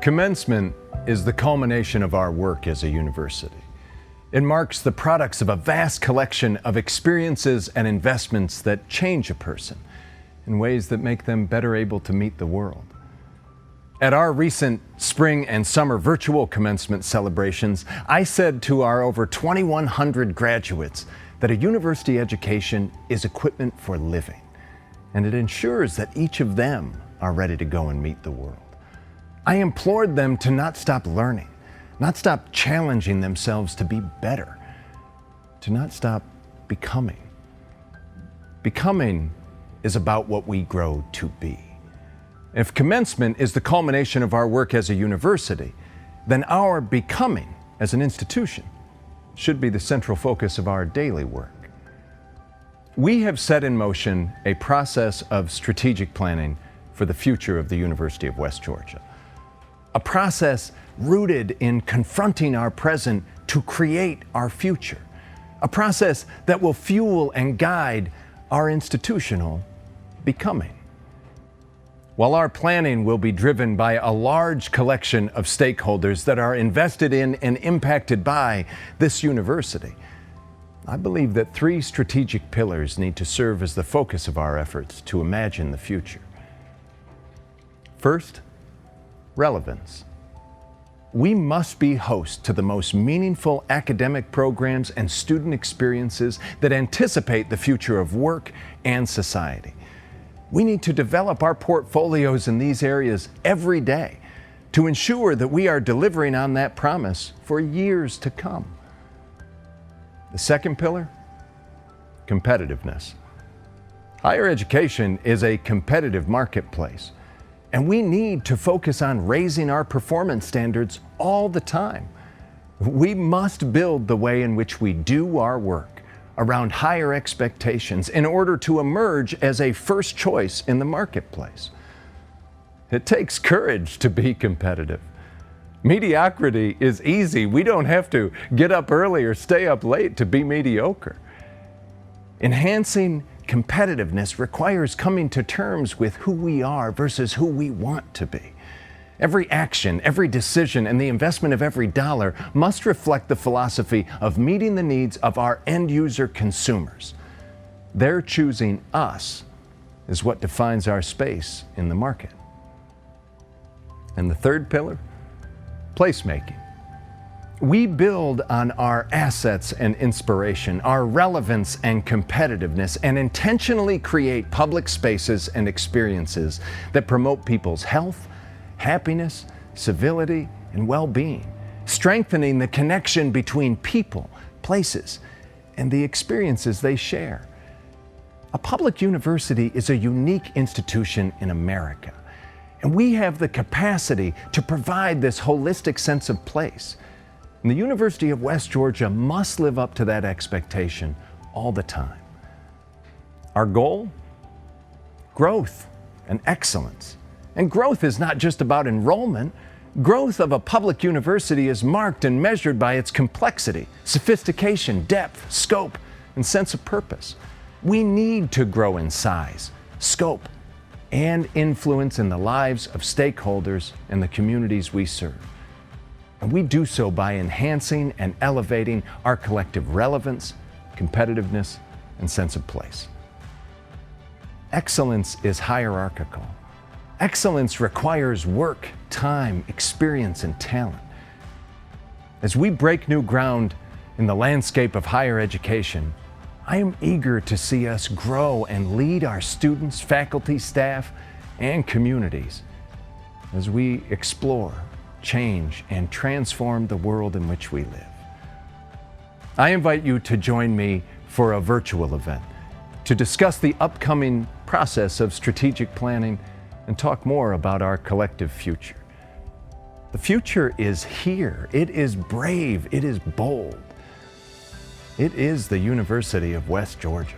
Commencement is the culmination of our work as a university. It marks the products of a vast collection of experiences and investments that change a person in ways that make them better able to meet the world. At our recent spring and summer virtual commencement celebrations, I said to our over 2,100 graduates that a university education is equipment for living, and it ensures that each of them are ready to go and meet the world. I implored them to not stop learning, not stop challenging themselves to be better, to not stop becoming. Becoming is about what we grow to be. If commencement is the culmination of our work as a university, then our becoming as an institution should be the central focus of our daily work. We have set in motion a process of strategic planning for the future of the University of West Georgia. A process rooted in confronting our present to create our future. A process that will fuel and guide our institutional becoming. While our planning will be driven by a large collection of stakeholders that are invested in and impacted by this university, I believe that three strategic pillars need to serve as the focus of our efforts to imagine the future. First, relevance. We must be host to the most meaningful academic programs and student experiences that anticipate the future of work and society. We need to develop our portfolios in these areas every day to ensure that we are delivering on that promise for years to come. The second pillar, competitiveness. Higher education is a competitive marketplace, and we need to focus on raising our performance standards all the time. We must build the way in which we do our work around higher expectations in order to emerge as a first choice in the marketplace. It takes courage to be competitive. Mediocrity is easy. We don't have to get up early or stay up late to be mediocre. Enhancing competitiveness requires coming to terms with who we are versus who we want to be. Every action, every decision, and the investment of every dollar must reflect the philosophy of meeting the needs of our end user consumers. Their choosing us is what defines our space in the market. And the third pillar, placemaking. We build on our assets and inspiration, our relevance and competitiveness, and intentionally create public spaces and experiences that promote people's health, happiness, civility, and well-being, strengthening the connection between people, places, and the experiences they share. A public university is a unique institution in America, and we have the capacity to provide this holistic sense of place. And the University of West Georgia must live up to that expectation all the time. Our goal? Growth and excellence. And growth is not just about enrollment. Growth of a public university is marked and measured by its complexity, sophistication, depth, scope, and sense of purpose. We need to grow in size, scope, and influence in the lives of stakeholders and the communities we serve. And we do so by enhancing and elevating our collective relevance, competitiveness, and sense of place. Excellence is hierarchical. Excellence requires work, time, experience, and talent. As we break new ground in the landscape of higher education, I am eager to see us grow and lead our students, faculty, staff, and communities as we explore, change, and transform the world in which we live. I invite you to join me for a virtual event to discuss the upcoming process of strategic planning and talk more about our collective future. The future is here. It is brave. It is bold. It is the University of West Georgia.